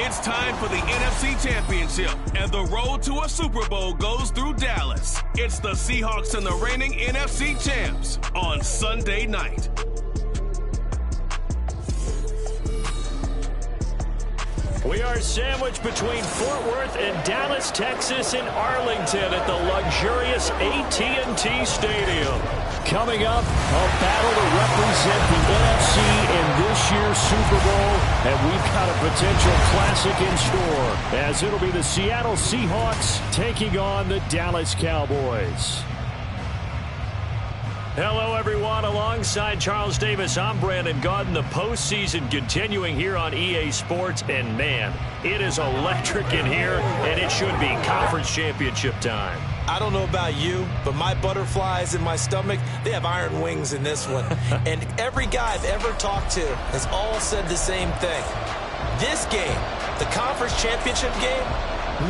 It's time for the NFC Championship, and the road to a Super Bowl goes through Dallas. It's the Seahawks and the reigning NFC champs on Sunday night. We are sandwiched between Fort Worth and Dallas, Texas, in Arlington at the luxurious AT&T Stadium. Coming up, a battle to represent the NFC in this year's Super Bowl, and we've got a potential classic in store, as it'll be the Seattle Seahawks taking on the Dallas Cowboys. Hello, everyone. Alongside Charles Davis, I'm Brandon Gaudin. The postseason continuing here on EA Sports, and man, it is electric in here, and it should be conference championship time. I don't know about you, but my butterflies in my stomach, they have iron wings in this one. And every guy I've ever talked to has all said the same thing. This game, the conference championship game,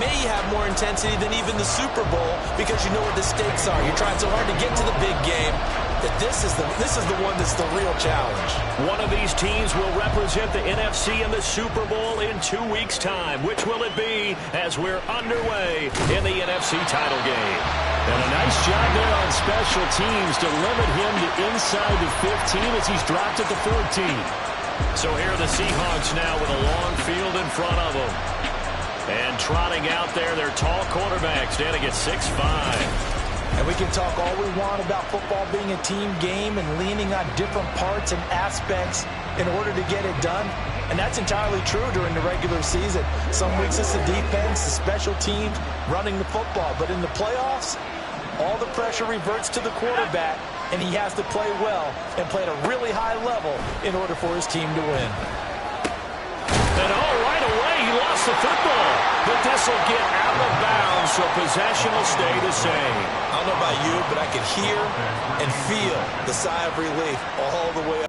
may have more intensity than even the Super Bowl because you know what the stakes are. You're trying so hard to get to the big game that this is the one that's the real challenge. One of these teams will represent the NFC in the Super Bowl in 2 weeks' time. Which will it be as we're underway in the NFC title game? And a nice job there on special teams to limit him to inside the 15 as he's dropped at the 14. So here are the Seahawks now with a long field in front of them. And trotting out there, their tall quarterback standing at 6'5". And we can talk all we want about football being a team game and leaning on different parts and aspects in order to get it done. And that's entirely true during the regular season. Some weeks it's the defense, the special teams, running the football. But in the playoffs, all the pressure reverts to the quarterback, and he has to play well and play at a really high level in order for his team to win. And right away, he lost the football. But this will get out of bounds, so possession will stay the same. I don't know about you, but I can hear and feel the sigh of relief all the way up.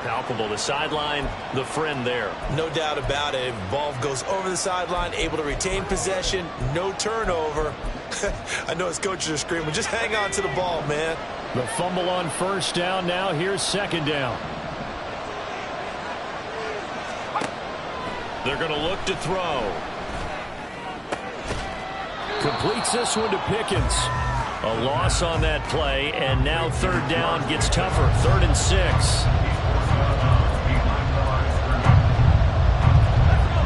Palpable, the sideline, the friend there. No doubt about it. Ball goes over the sideline, able to retain possession, no turnover. I know his coaches are screaming, just hang on to the ball, man. The fumble on first down now. Here's second down. They're going to look to throw. Completes this one to Pickens. A loss on that play, and now third down gets tougher. 3rd and 6.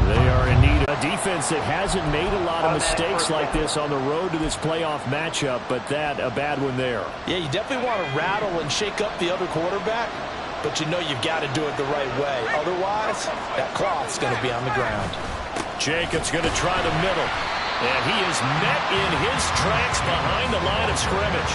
They are in need of a defense that hasn't made a lot of mistakes like this on the road to this playoff matchup, but that, a bad one there. Yeah, you definitely want to rattle and shake up the other quarterback, but you know you've got to do it the right way. Otherwise, that cloth's going to be on the ground. Jacobs going to try the middle, and he is met in his tracks behind the line of scrimmage.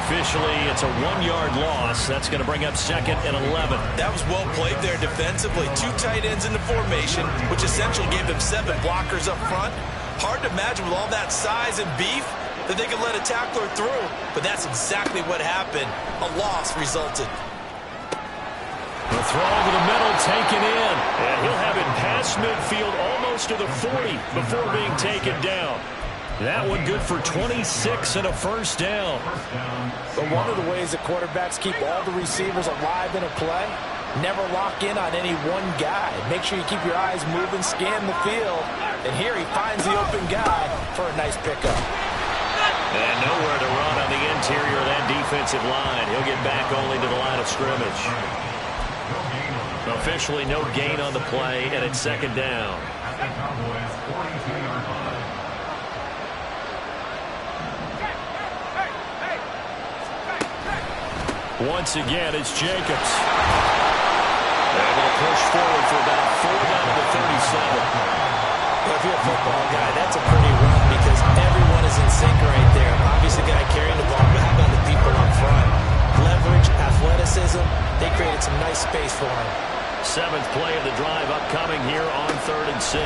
Officially, it's a 1-yard loss. That's going to bring up 2nd and 11. That was well played there defensively. 2 tight ends in the formation, which essentially gave them 7 blockers up front. Hard to imagine with all that size and beef that they could let a tackler through. But that's exactly what happened. A loss resulted. The throw to the middle taken in. And he'll have it past midfield almost to the 40 before being taken down. That one good for 26 and a first down. But one of the ways that quarterbacks keep all the receivers alive in a play, never lock in on any one guy. Make sure you keep your eyes moving, scan the field. And here he finds the open guy for a nice pickup. And nowhere to run on the interior of that defensive line. He'll get back only to the line of scrimmage. Officially no gain on the play, and it's 2nd down. Once again, it's Jacobs. Able to push forward for about 4 down to the 37. Well, if you're a football guy, that's a pretty run because everyone is in sync right there. Obviously, guy carrying the ball, but how about the people up front? Leverage, athleticism, they created some nice space for him. 7th play of the drive upcoming here on 3rd and 6.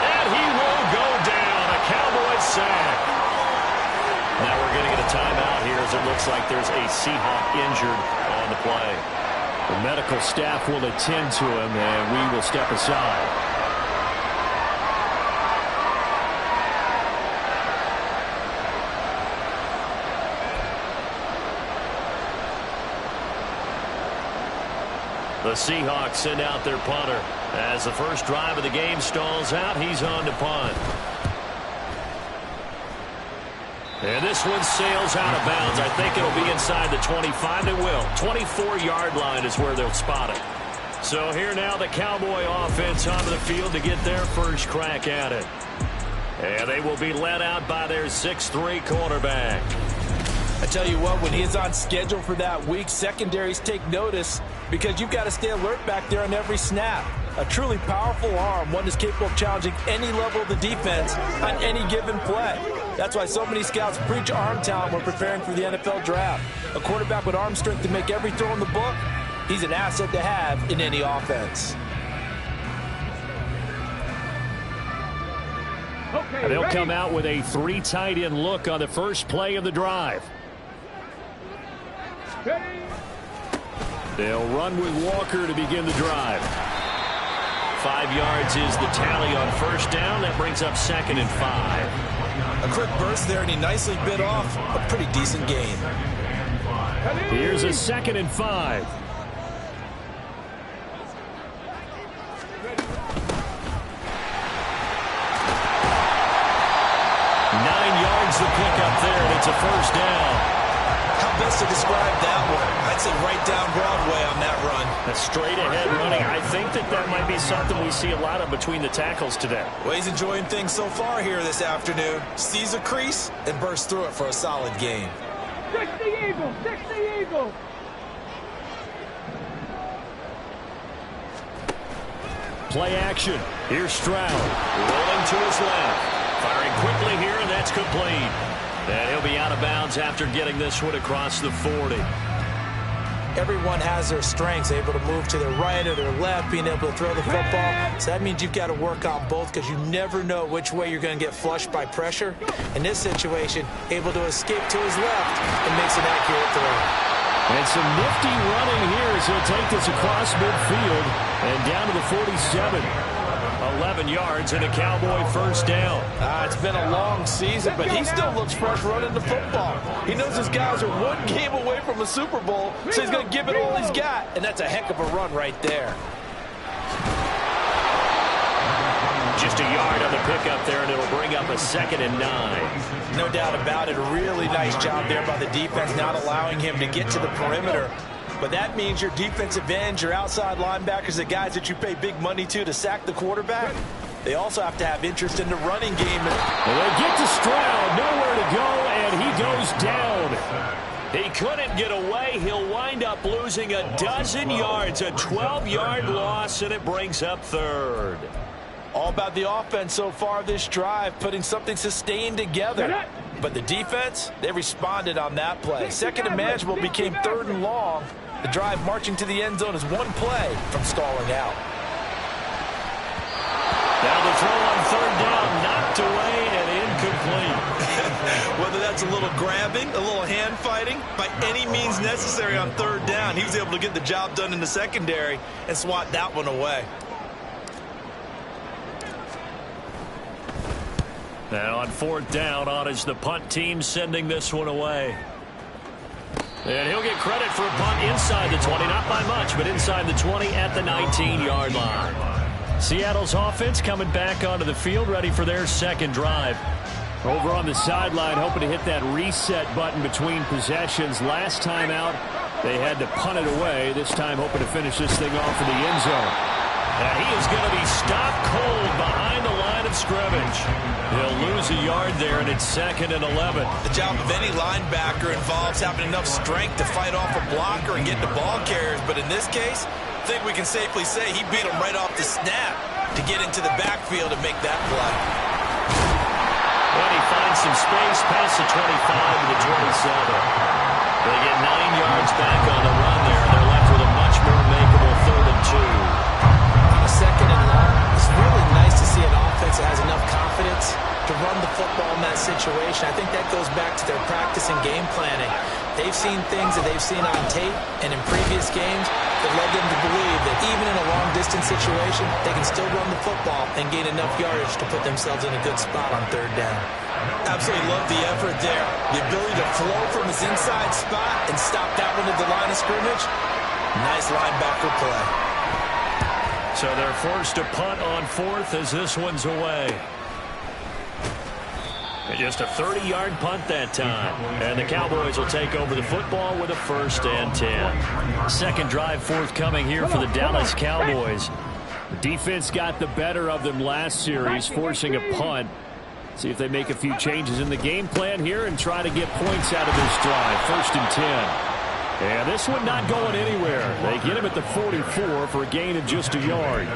And he will go down. A Cowboys sack. Now we're going to get a timeout here as it looks like there's a Seahawk injured on the play. The medical staff will attend to him, and we will step aside. The Seahawks send out their punter. As the first drive of the game stalls out, he's on to punt. And this one sails out of bounds. I think it'll be inside the 25. It will. 24-yard line is where they'll spot it. So here now the Cowboy offense onto the field to get their first crack at it. And they will be led out by their 6'3" quarterback. I tell you what, when he is on schedule for that week, secondaries take notice because you've got to stay alert back there on every snap. A truly powerful arm, one that's capable of challenging any level of the defense on any given play. That's why so many scouts preach arm talent when preparing for the NFL draft. A quarterback with arm strength to make every throw in the book, he's an asset to have in any offense. Okay, they'll come out with a 3 tight end look on the first play of the drive. They'll run with Walker to begin the drive. 5 yards is the tally on first down. That brings up 2nd and 5. A quick burst there, and he nicely bit off a pretty decent gain. Here's a 2nd and 5. The pickup there, and it's a first down. How best to describe that one? I'd say right down Broadway on that run. A straight ahead running. I think that might be something we see a lot of between the tackles today. Well, he's enjoying things so far here this afternoon. Sees a crease and bursts through it for a solid gain. 60 Eagles, 60 Eagles. Play action. Here's Stroud. Rolling to his left. Firing quickly here, and that's complete. And he'll be out of bounds after getting this one across the 40. Everyone has their strengths, able to move to their right or their left, being able to throw the football. So that means you've got to work on both because you never know which way you're going to get flushed by pressure. In this situation, able to escape to his left and makes an accurate throw. And some nifty running here as he'll take this across midfield and down to the 47. 11 yards and a Cowboy first down. It's been a long season, but he still looks fresh running the football. He knows his guys are one game away from a Super Bowl, so he's going to give it all he's got, and that's a heck of a run right there. Just a yard on the pickup there, and it'll bring up a 2nd and 9. No doubt about it. A really nice job there by the defense, not allowing him to get to the perimeter. But that means your defensive ends, your outside linebackers, the guys that you pay big money to sack the quarterback, they also have to have interest in the running game. Well, they get to Stroud, nowhere to go, and he goes down. He couldn't get away. He'll wind up losing a dozen yards, a 12-yard loss, and it brings up 3rd. All about the offense so far this drive, putting something sustained together. But the defense, they responded on that play. 2nd and manageable became 3rd and long. The drive marching to the end zone is one play from stalling out. Now the throw on 3rd down, knocked away and incomplete. Whether that's a little grabbing, a little hand fighting, by any means necessary on 3rd down, he was able to get the job done in the secondary and swat that one away. Now on 4th down, on is the punt team sending this one away. And he'll get credit for a punt inside the 20, not by much, but inside the 20 at the 19-yard line. Seattle's offense coming back onto the field, ready for their 2nd drive. Over on the sideline, hoping to hit that reset button between possessions. Last time out, they had to punt it away. This time hoping to finish this thing off in the end zone. And he is going to be stopped cold behind the line of scrimmage. He'll lose a yard there, and it's 2nd and 11. The job of any linebacker involves having enough strength to fight off a blocker and get the ball carriers. But in this case, think we can safely say he beat him right off the snap to get into the backfield and make that play. When he finds some space past the 25 to the 27. They get 9 yards back on the run there. They're left with a much more makeable 3rd and 2. On a 2nd and long, it's really nice to see an offense that has enough confidence to run the football in that situation. I think that goes back to their practice and game planning. They've seen things that they've seen on tape and in previous games that led them to believe that even in a long-distance situation, they can still run the football and gain enough yardage to put themselves in a good spot on 3rd down. Absolutely love the effort there. The ability to flow from his inside spot and stop that one at the line of scrimmage. Nice linebacker play. So they're forced to punt on 4th as this one's away. And just a 30-yard punt that time. And the Cowboys will take over the football with a 1st and 10. Second drive forthcoming here for the Dallas Cowboys. The defense got the better of them last series, forcing a punt. See if they make a few changes in the game plan here and try to get points out of this drive. 1st and 10. And this one not going anywhere. They get him at the 44 for a gain of just a yard.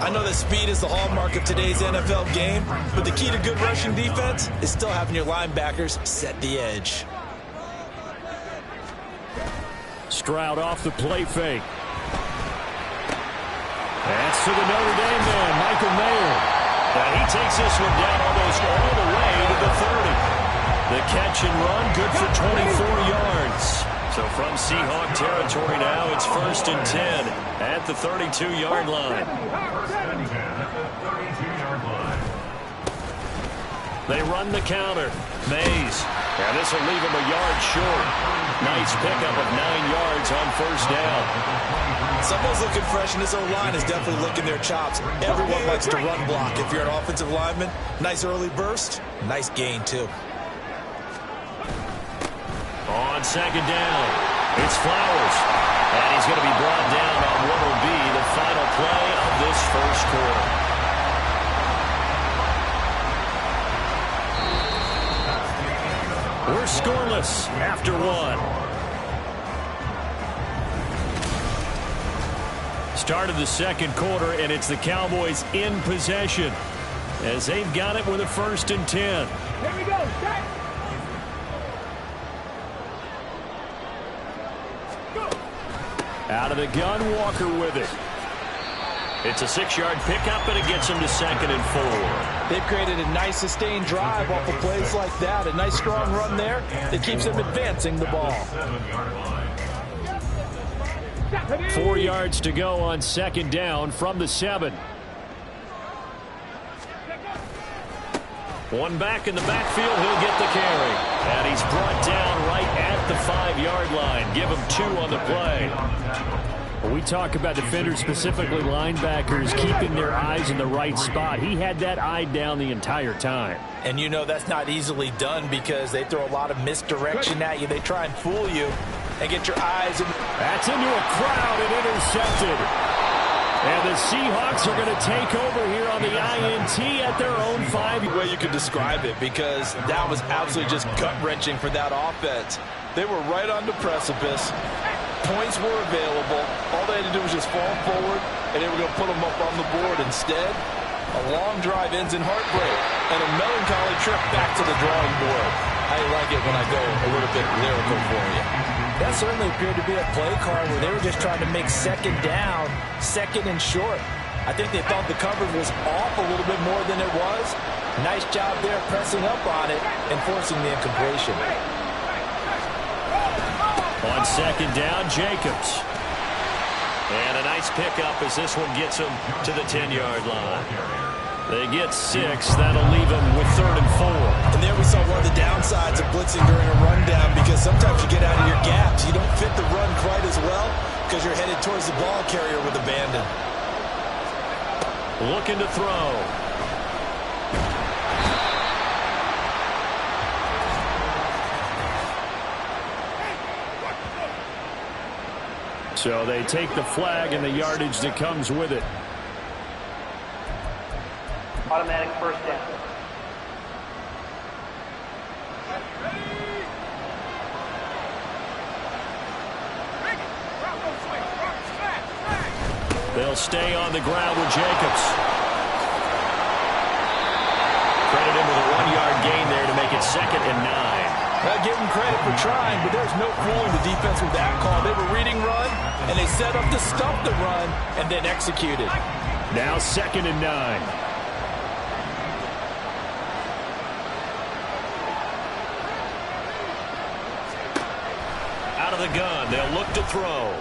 I know that speed is the hallmark of today's NFL game, but the key to good rushing defense is still having your linebackers set the edge. Stroud off the play fake. That's to the Notre Dame man, Michael Mayer. And he takes this one down almost all the way to the 30. The catch and run, good for 24 yards. So from Seahawk territory now, it's 1st and 10 at the 32-yard line. They run the counter. Mays. And this will leave him a yard short. Nice pickup of 9 yards on 1st down. Someone's looking fresh, and this O-line is definitely licking their chops. Everyone likes to run block. If you're an offensive lineman, nice early burst, nice gain too. On 2nd down, it's Flowers. And he's going to be brought down on what will be the final play of this 1st quarter. We're scoreless after 1. Start of the 2nd quarter, and it's the Cowboys in possession as they've got it with a 1st and 10. Here we go. Start. Out of the gun, Walker with it. It's a 6-yard pickup, and it gets him to 2nd and 4. They've created a nice sustained drive off of plays like that. A nice strong run there that keeps them advancing the ball. 4 yards to go on 2nd down from the 7. One back in the backfield, he'll get the carry. And he's brought down right at the 5-yard line. Give him 2 on the play. When we talk about defenders, specifically linebackers, keeping their eyes in the right spot. He had that eye down the entire time. And you know that's not easily done because they throw a lot of misdirection at you. They try and fool you and get your eyes. That's into a crowd and intercepted. And the Seahawks are going to take over here on the INT at their own 5. The way you could describe it, because that was absolutely just gut-wrenching for that offense. They were right on the precipice. Points were available. All they had to do was just fall forward, and they were going to put them up on the board. Instead, a long drive ends in heartbreak and a melancholy trip back to the drawing board. I like it when I go a little bit lyrical for you. That certainly appeared to be a play call where they were just trying to make 2nd down, 2nd and short. I think they thought the coverage was off a little bit more than it was. Nice job there pressing up on it and forcing the incompletion. On 2nd down, Jacobs. And a nice pickup as this one gets him to the 10-yard line. They get 6. That'll leave them with 3rd and 4. And there we saw one of the downsides of blitzing during a rundown, because sometimes you get out of your gaps. You don't fit the run quite as well because you're headed towards the ball carrier with abandon. Looking to throw. So they take the flag and the yardage that comes with it. Automatic 1st down. They'll stay on the ground with Jacobs. Credit him with a 1-yard gain there to make it 2nd and 9. I'll give him credit for trying, but there's no fooling the defense with that call. They were reading run, and they set up to stop the run, and then executed. Now 2nd and 9. Out of the gun, they'll look to throw.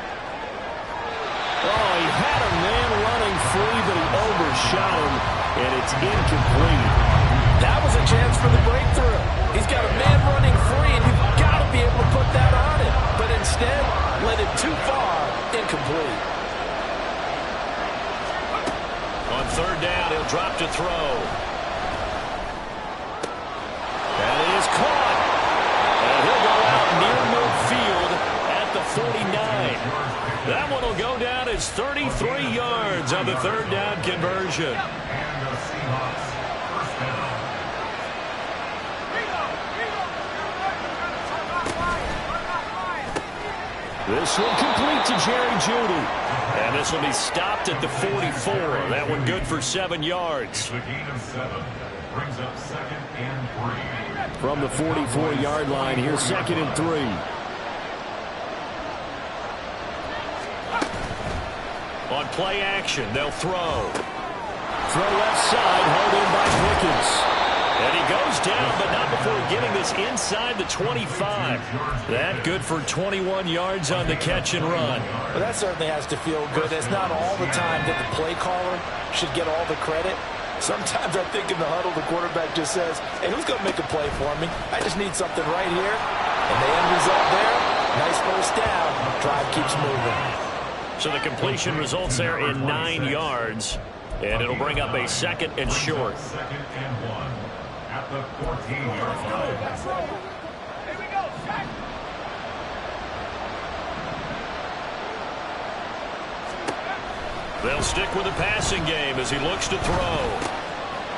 Oh, he had a man running free, but he overshot him, and it's incomplete. That was a chance for the breakthrough. He's got a man running free, and you've got to be able to put that on it. But instead, let it too far, incomplete. On 3rd down, he'll drop to throw. That is caught. And he'll go out near midfield at the 49. That one will go down as 33 yards on the 3rd down conversion. This one complete to Jerry Jeudy. And this will be stopped at the 44. That one good for 7 yards. The gain of 7 brings up 2nd and 3. From the 44-yard line, here's 2nd and 3. On play action, they'll throw. Throw left side, held in by Pickens. And he goes down, but not before getting this inside the 25. That good for 21 yards on the catch and run. Well, that certainly has to feel good. It's not all the time that the play caller should get all the credit. Sometimes I think in the huddle, the quarterback just says, hey, who's going to make a play for me? I just need something right here. And the end result there, nice first down. Drive keeps moving. So the completion results there in 9 yards. And it'll bring up a 2nd and short. 2nd and 1 at the 14-yard line. Here we go. They'll stick with the passing game as he looks to throw.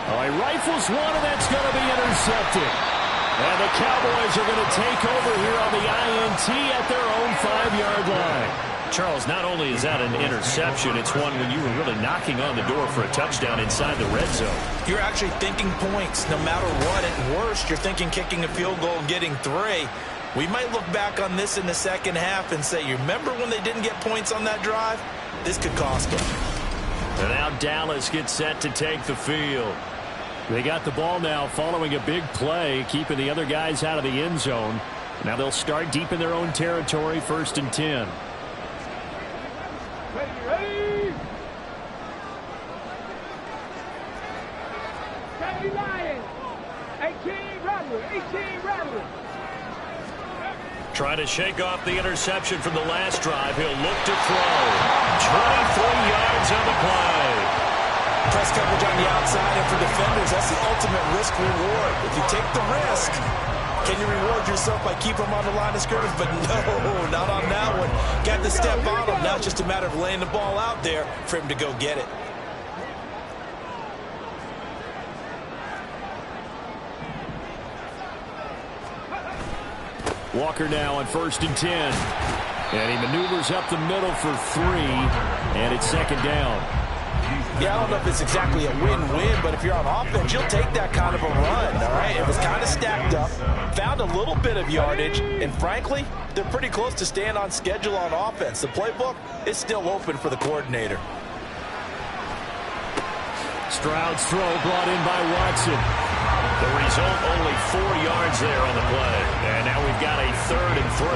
Oh, he rifles one, and that's going to be intercepted. And the Cowboys are going to take over here on the INT at their own 5-yard line. Charles, not only is that an interception, it's one when you were really knocking on the door for a touchdown inside the red zone. You're actually thinking points no matter what. At worst, you're thinking kicking a field goal and getting 3. We might look back on this in the second half and say, you remember when they didn't get points on that drive? This could cost them. And now Dallas gets set to take the field. They got the ball now following a big play, keeping the other guys out of the end zone. Now they'll start deep in their own territory, 1st and 10. Ready? Sandy Lions. 18 Rattler. Trying to shake off the interception from the last drive. He'll look to throw. 23 yards on the play. Press coverage on the outside, and for defenders, that's the ultimate risk reward. If you take the risk, can you reward yourself by keeping them on the line of scrimmage? But no, not on that one. Got to step on him. Now it's just a matter of laying the ball out there for him to go get it. Walker now on 1st and 10. And he maneuvers up the middle for 3, and it's 2nd down. Yeah, I don't know if it's exactly a win-win, but if you're on offense, you'll take that kind of a run, all right? It was kind of stacked up, found a little bit of yardage, and frankly, they're pretty close to staying on schedule on offense. The playbook is still open for the coordinator. Stroud's throw brought in by Watson. The result, only 4 yards there on the play. And now we've got a 3rd and 3.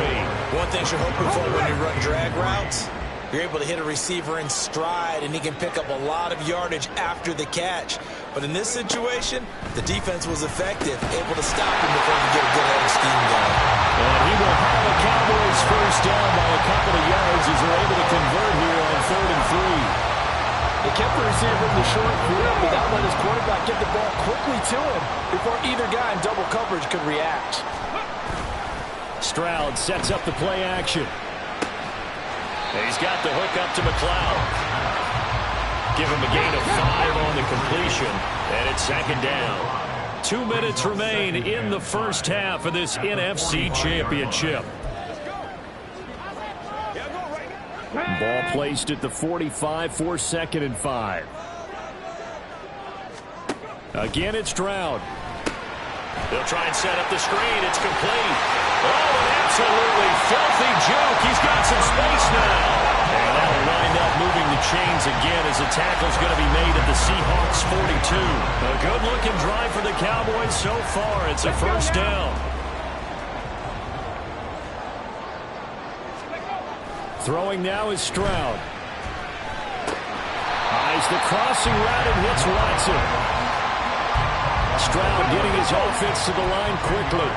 One thing you're hoping for when you run drag routes, you're able to hit a receiver in stride, and he can pick up a lot of yardage after the catch. But in this situation, the defense was effective, able to stop him before he could get a good head of steam going. And he will have the Cowboys first down by a couple of yards as they're able to convert here on 3rd and 3. They kept the receiver in the short field, but that let his quarterback get the ball quickly to him before either guy in double coverage could react. Stroud sets up the play action. He's got the hook up to McLeod. Give him a gain of 5 on the completion, and it's 2nd down. 2 minutes remain in the first half of this NFC Championship. Ball placed at the 45 for 2nd and 5. Again, it's Stroud. They'll try and set up the screen. It's complete. Oh, an absolutely filthy juke. He's got some space now. And that'll wind up moving the chains again as the tackle's going to be made at the Seahawks 42. A good-looking drive for the Cowboys so far. It's a first down. Throwing now is Stroud. Eyes the crossing route and hits Watson. Stroud getting his offense to the line quickly.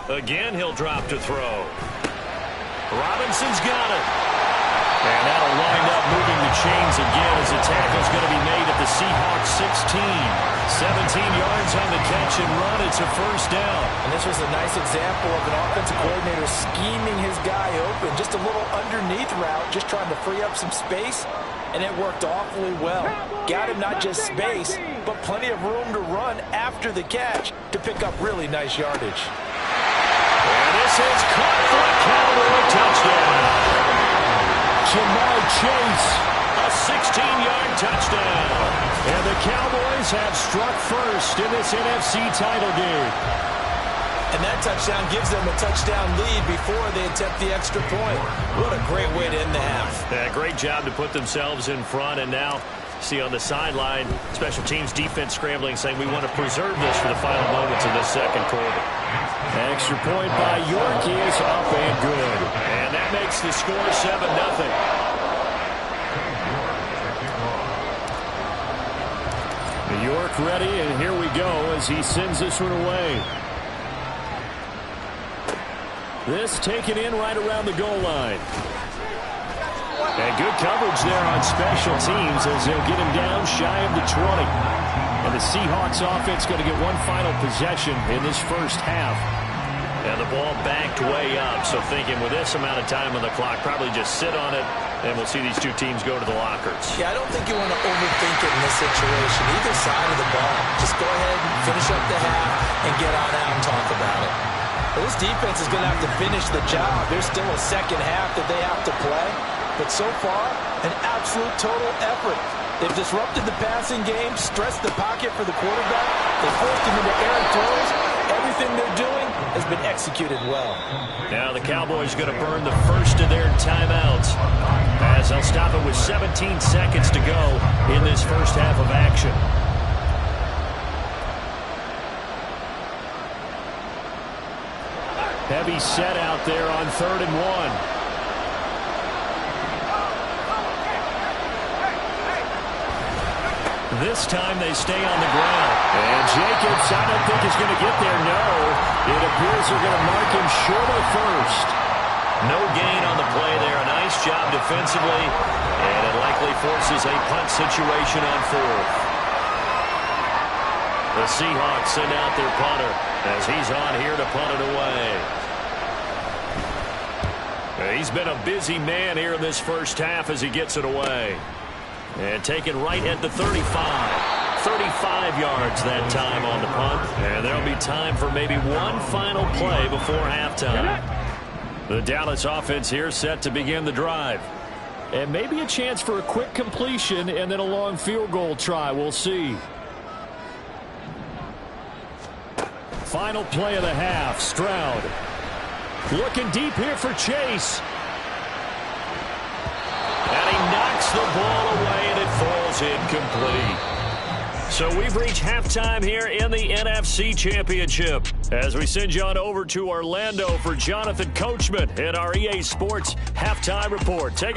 Again, he'll drop to throw. Robinson's got it. And that'll wind up moving the chains again as the tackle's going to be made at the Seahawks 16. 17 yards on the catch and run. It's a first down. And this was a nice example of an offensive coordinator scheming his guy open. Just a little underneath route, just trying to free up some space, and it worked awfully well. Got him not just space, but plenty of room to run after the catch to pick up really nice yardage. And this is caught for a Cowboy touchdown. Jamar Chase, a 16-yard touchdown. And the Cowboys have struck first in this NFC title game. And that touchdown gives them a touchdown lead before they attempt the extra point. What a great way to end the half. Yeah, great job to put themselves in front. And now, see on the sideline, special teams defense scrambling, saying we want to preserve this for the final moments of this second quarter. Extra point by York is up and good. And that makes the score 7-0. York ready, and here we go as he sends this one away. This taken in right around the goal line. And good coverage there on special teams as they'll get him down shy of the 20. And the Seahawks offense going to get one final possession in this first half. And the ball backed way up, so thinking with this amount of time on the clock, probably just sit on it, and we'll see these two teams go to the lockers. Yeah, I don't think you want to overthink it in this situation. Either side of the ball. Just go ahead and finish up the half and get on out and talk about it. Well, this defense is going to have to finish the job. There's still a second half that they have to play. But so far, an absolute total effort. They've disrupted the passing game, stressed the pocket for the quarterback. They forced him into errant throws. Everything they're doing has been executed well. Now the Cowboys going to burn the first of their timeouts as they'll stop it with 17 seconds to go in this first half of action. Heavy set out there on 3rd and 1. This time they stay on the ground. And Jacobs, I don't think is going to get there. No. It appears they're going to mark him short of first. No gain on the play there. A nice job defensively. And it likely forces a punt situation on 4th. The Seahawks send out their punter as he's on here to punt it away. He's been a busy man here in this first half as he gets it away. And taken right at the 35. 35 yards that time on the punt. And there'll be time for maybe one final play before halftime. The Dallas offense here set to begin the drive. And maybe a chance for a quick completion and then a long field goal try. We'll see. Final play of the half. Stroud. Looking deep here for Chase. And he knocks the ball away, and it falls incomplete. So we've reached halftime here in the NFC Championship as we send you on over to Orlando for Jonathan Coachman in our EA Sports Halftime Report. Take